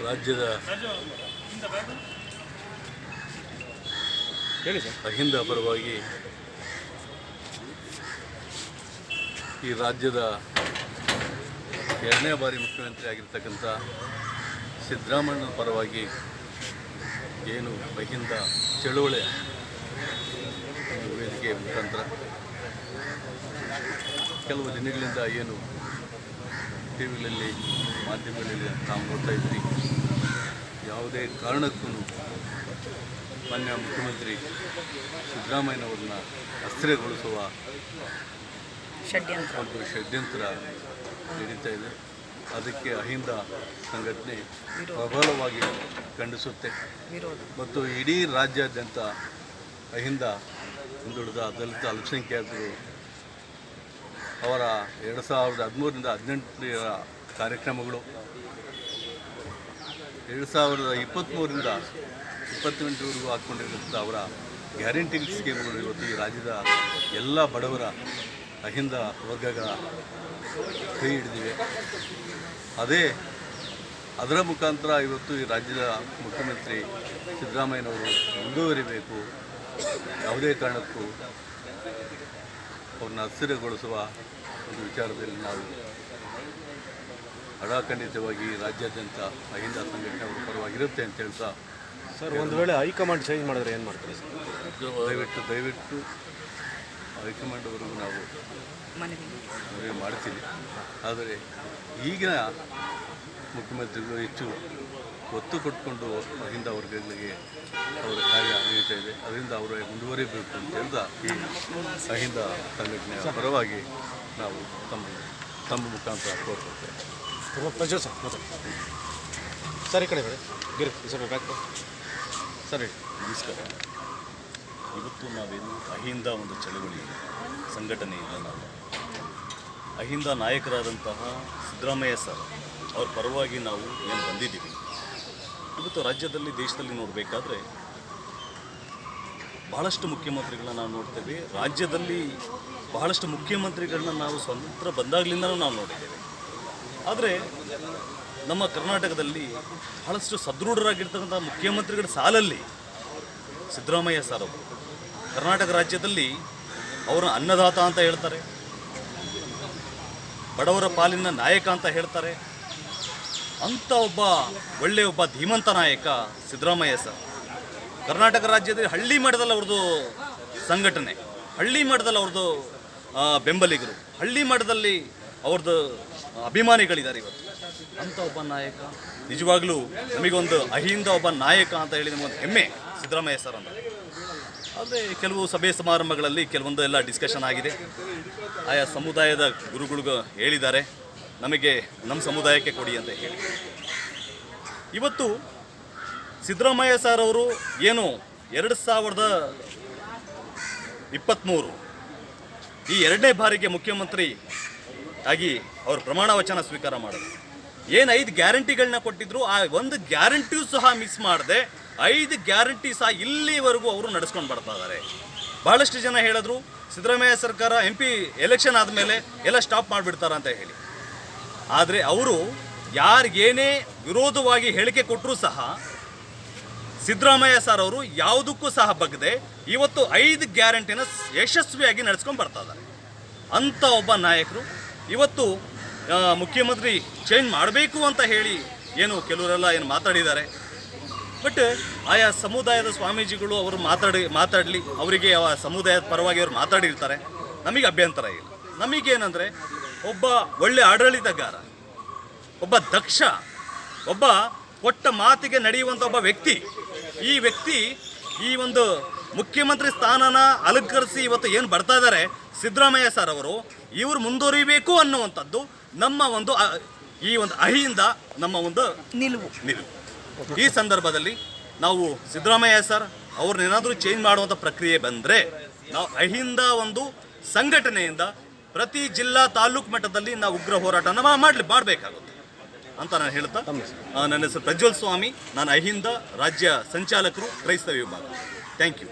ರಾಜ್ಯದ ಅಹಿಂದ ಪರವಾಗಿ ಈ ರಾಜ್ಯದ ಎರಡನೇ ಬಾರಿ ಮುಖ್ಯಮಂತ್ರಿ ಆಗಿರ್ತಕ್ಕಂಥ ಸಿದ್ದರಾಮಯ್ಯನ ಪರವಾಗಿ ಏನು ಅಹಿಂದ ಚಳುವಳಿ ವೇದಿಕೆ ಮುಖಾಂತರ ಕೆಲವು ದಿನಗಳಿಂದ ಏನು ಟಿ ವಿಗಳಲ್ಲಿ ಮಾಧ್ಯಮಗಳಲ್ಲಿ ನಾವು ನೋಡ್ತಾ ಇದ್ವಿ, ಯಾವುದೇ ಕಾರಣಕ್ಕೂ ಮಾನ್ಯ ಮುಖ್ಯಮಂತ್ರಿ ಸಿದ್ದರಾಮಯ್ಯನವ್ರನ್ನ ಅಸ್ಥಿರಗೊಳಿಸುವ ಒಂದು ಷಡ್ಯಂತ್ರ ನಡೀತಾ ಇದೆ. ಅದಕ್ಕೆ ಅಹಿಂದ ಸಂಘಟನೆ ಪ್ರಬಲವಾಗಿ ಖಂಡಿಸುತ್ತೆ ಮತ್ತು ಇಡೀ ರಾಜ್ಯಾದ್ಯಂತ ಅಹಿಂದ ಹಿಂದುಳಿದ ದಲಿತ ಅಲ್ಪಸಂಖ್ಯಾತರು ಅವರ 2013ರಿಂದ 18ರ ಕಾರ್ಯಕ್ರಮಗಳು 2023ರಿಂದ 28ರವರೆಗೂ ಹಾಕ್ಕೊಂಡಿರುವಂಥ ಅವರ ಗ್ಯಾರಂಟಿ ಸ್ಕೀಮ್ಗಳು ಇವತ್ತು ಈ ರಾಜ್ಯದ ಎಲ್ಲ ಬಡವರ ಅಹಿಂದ ವರ್ಗಗಳ ಕೈ ಹಿಡಿದಿವೆ. ಅದರ ಮುಖಾಂತರ ಇವತ್ತು ಈ ರಾಜ್ಯದ ಮುಖ್ಯಮಂತ್ರಿ ಸಿದ್ದರಾಮಯ್ಯನವರು ಮುಂದುವರಿಬೇಕು, ಯಾವುದೇ ಕಾರಣಕ್ಕೂ ಅವ್ರನ್ನ ಅಸ್ಥಿರಗೊಳಿಸುವ ಒಂದು ವಿಚಾರದಲ್ಲಿ ನಾವು ಅಡಾಖಂಡಿತವಾಗಿ ರಾಜ್ಯಾದ್ಯಂತ ಅಹಿಂದ ಸಂಘಟನೆ ಅವರ ಪರವಾಗಿರುತ್ತೆ ಅಂತ ಹೇಳ್ತಾ, ಸರ್ ಒಂದು ವೇಳೆ ಹೈಕಮಾಂಡ್ ಚೇಂಜ್ ಮಾಡಿದ್ರೆ ಏನು ಮಾಡ್ತೀರಿ ಸರ್? ದಯವಿಟ್ಟು ಹೈಕಮಾಂಡ್ವರೆಗೂ ನಾವು ಮನವಿ ಮಾಡ್ತೀವಿ. ಆದರೆ ಈಗಿನ ಮುಖ್ಯಮಂತ್ರಿಗಳು ಹೆಚ್ಚು ಒತ್ತು ಕೊಟ್ಕೊಂಡು ಅಹಿಂದ ವರ್ಗಗಳಿಗೆ ಅವರ ಕಾರ್ಯ ನಡೀತಾ ಇದೆ. ಅದರಿಂದ ಅವರು ಮುಂದುವರಿಬೇಕು ಅಂತ ಹೇಳ್ದ ಈ ಅಹಿಂದ ಸಂಘಟನೆಯ ಪರವಾಗಿ ನಾವು ತಮ್ಮ ಮುಖಾಂತರ ಕೋರ್ಕೊಳ್ತೇವೆ. ಪ್ರಜ್ವಲ್ ಸರ್ ಸರ್ ಈ ಕಡೆ ಗಿರಿ ಸರ್ ಬ್ಯಾಕ್ ಸರಿ. ನಮಸ್ಕಾರ. ಇವತ್ತು ನಾವೇನು ಅಹಿಂದ ಒಂದು ಚಳವಳಿ ಸಂಘಟನೆಯಿಂದ ನಾವು ಅಹಿಂದ ನಾಯಕರಾದಂತಹ ಸಿದ್ದರಾಮಯ್ಯ ಸರ್ ಅವ್ರ ಪರವಾಗಿ ನಾವು ಏನು ಬಂದಿದ್ದೀವಿ. ಇವತ್ತು ರಾಜ್ಯದಲ್ಲಿ ದೇಶದಲ್ಲಿ ನೋಡಬೇಕಾದ್ರೆ ಬಹಳಷ್ಟು ಮುಖ್ಯಮಂತ್ರಿಗಳನ್ನ ನಾವು ನೋಡ್ತೇವೆ. ರಾಜ್ಯದಲ್ಲಿ ಬಹಳಷ್ಟು ಮುಖ್ಯಮಂತ್ರಿಗಳನ್ನ ನಾವು ಸ್ವತಂತ್ರ ಬಂದಾಗಲಿಂದನೂ ನಾವು ನೋಡಿದ್ದೇವೆ. ಆದರೆ ನಮ್ಮ ಕರ್ನಾಟಕದಲ್ಲಿ ಬಹಳಷ್ಟು ಸದೃಢರಾಗಿರ್ತಕ್ಕಂಥ ಮುಖ್ಯಮಂತ್ರಿಗಳ ಸಾಲಲ್ಲಿ ಸಿದ್ದರಾಮಯ್ಯ ಸರ್ ಅವರು ಕರ್ನಾಟಕ ರಾಜ್ಯದಲ್ಲಿ ಅವರ ಅನ್ನದಾತ ಅಂತ ಹೇಳ್ತಾರೆ, ಬಡವರ ಪಾಲಿನ ನಾಯಕ ಅಂತ ಹೇಳ್ತಾರೆ. ಅಂಥ ಒಬ್ಬ ಧೀಮಂತ ನಾಯಕ ಸಿದ್ದರಾಮಯ್ಯ ಸರ್. ಕರ್ನಾಟಕ ರಾಜ್ಯದಲ್ಲಿ ಹಳ್ಳಿ ಮಟ್ಟದಲ್ಲಿ ಅವ್ರದ್ದು ಸಂಘಟನೆ, ಹಳ್ಳಿ ಮಟ್ಟದಲ್ಲಿ ಅವ್ರದ್ದು ಬೆಂಬಲಿಗರು, ಹಳ್ಳಿ ಮಟ್ಟದಲ್ಲಿ ಅವ್ರದ್ದು ಅಭಿಮಾನಿಗಳಿದ್ದಾರೆ ಇವತ್ತು. ಅಂಥ ಒಬ್ಬ ನಾಯಕ ನಿಜವಾಗ್ಲೂ ನಮಗೊಂದು ಅಹಿಂದ ಒಬ್ಬ ನಾಯಕ ಅಂತ ಹೇಳಿ ನಮಗೊಂದು ಹೆಮ್ಮೆ ಸಿದ್ದರಾಮಯ್ಯ ಸರ್ ಅಂತ. ಆದರೆ ಕೆಲವು ಸಭೆ ಸಮಾರಂಭಗಳಲ್ಲಿ ಕೆಲವೊಂದು ಎಲ್ಲ ಡಿಸ್ಕಷನ್ ಆಗಿದೆ. ಆಯಾ ಸಮುದಾಯದ ಗುರುಗಳಿಗೂ ಹೇಳಿದ್ದಾರೆ, ನಮಗೆ ನಮ್ಮ ಸಮುದಾಯಕ್ಕೆ ಕೊಡಿ ಅಂತ ಹೇಳಿ. ಇವತ್ತು ಸಿದ್ದರಾಮಯ್ಯ ಸರ್ ಅವರು ಏನು 2023 ಈ ಎರಡನೇ ಬಾರಿಗೆ ಮುಖ್ಯಮಂತ್ರಿ ಆಗಿ ಅವರು ಪ್ರಮಾಣ ವಚನ ಸ್ವೀಕಾರ ಮಾಡೋದು. ಏನು 5 ಗ್ಯಾರಂಟಿಗಳನ್ನ ಕೊಟ್ಟಿದ್ರು, ಆ ಒಂದು ಗ್ಯಾರಂಟಿಯೂ ಸಹ ಮಿಸ್ ಮಾಡದೆ 5 ಗ್ಯಾರಂಟಿ ಸಹ ಇಲ್ಲಿವರೆಗೂ ಅವರು ನಡೆಸ್ಕೊಂಡು ಬರ್ತಾ ಇದ್ದಾರೆ. ಭಾಳಷ್ಟು ಜನ ಹೇಳಿದ್ರು ಸಿದ್ದರಾಮಯ್ಯ ಸರ್ಕಾರ MP ಎಲೆಕ್ಷನ್ ಆದಮೇಲೆ ಎಲ್ಲ ಸ್ಟಾಪ್ ಮಾಡಿಬಿಡ್ತಾರ ಅಂತ ಹೇಳಿ. ಆದರೆ ಅವರು ಯಾರಿಗೇನೇ ವಿರೋಧವಾಗಿ ಹೇಳಿಕೆ ಕೊಟ್ಟರೂ ಸಹ ಸಿದ್ದರಾಮಯ್ಯ ಸರ್ ಅವರು ಯಾವುದಕ್ಕೂ ಸಹ ಬಗ್ಗದೆ ಇವತ್ತು 5 ಗ್ಯಾರಂಟಿನ ಯಶಸ್ವಿಯಾಗಿ ನಡೆಸ್ಕೊಂಡು ಬರ್ತಾ ಇದ್ದಾರೆ. ಅಂಥ ಒಬ್ಬ ನಾಯಕರು ಇವತ್ತು ಮುಖ್ಯಮಂತ್ರಿ ಚೇಂಜ್ ಮಾಡಬೇಕು ಅಂತ ಹೇಳಿ ಏನು ಕೆಲವರೆಲ್ಲ ಏನು ಮಾತಾಡಿದ್ದಾರೆ. ಬಟ್ ಆಯಾ ಸಮುದಾಯದ ಸ್ವಾಮೀಜಿಗಳು ಅವರು ಮಾತಾಡಲಿ, ಅವರಿಗೆ ಆ ಸಮುದಾಯದ ಪರವಾಗಿ ಅವರು ಮಾತಾಡಿರ್ತಾರೆ, ನಮಗೆ ಅಭ್ಯಂತರ ಇಲ್ಲ. ನಮಗೇನೆಂದರೆ ಒಬ್ಬ ಒಳ್ಳೆ ಆಡಳಿತಗಾರ, ಒಬ್ಬ ದಕ್ಷ, ಒಬ್ಬ ಕೊಟ್ಟ ಮಾತಿಗೆ ನಡೆಯುವಂಥ ಒಬ್ಬ ವ್ಯಕ್ತಿ. ಈ ವ್ಯಕ್ತಿ ಈ ಒಂದು ಮುಖ್ಯಮಂತ್ರಿ ಸ್ಥಾನನ ಅಲಂಕರಿಸಿ ಇವತ್ತು ಏನು ಬರ್ತಾ ಇದ್ದಾರೆ ಸಿದ್ದರಾಮಯ್ಯ ಸರ್ ಅವರು, ಇವರು ಮುಂದುವರಿಬೇಕು ಅನ್ನುವಂಥದ್ದು ನಮ್ಮ ಒಂದು ಈ ಒಂದು ಅಹಿಂದ ನಮ್ಮ ಒಂದು ನಿಲುವು. ಈ ಸಂದರ್ಭದಲ್ಲಿ ನಾವು ಸಿದ್ದರಾಮಯ್ಯ ಸರ್ ಅವ್ರನ್ನೇನಾದರೂ ಚೇಂಜ್ ಮಾಡುವಂಥ ಪ್ರಕ್ರಿಯೆ ಬಂದರೆ ನಾವು ಅಹಿಂದ ಒಂದು ಸಂಘಟನೆಯಿಂದ ಪ್ರತಿ ಜಿಲ್ಲಾ ತಾಲೂಕು ಮಟ್ಟದಲ್ಲಿ ನಾವು ಉಗ್ರ ಹೋರಾಟನ ಮಾಡಬೇಕಾಗುತ್ತೆ ಅಂತ ನಾನು ಹೇಳ್ತಾ, ನನ್ನ ಹೆಸರು ಪ್ರಜ್ವಲ್ ಸ್ವಾಮಿ, ನಾನು ಅಹಿಂದ ರಾಜ್ಯ ಸಂಚಾಲಕರು, ಕ್ರೈಸ್ತ ವಿಭಾಗ. Thank you.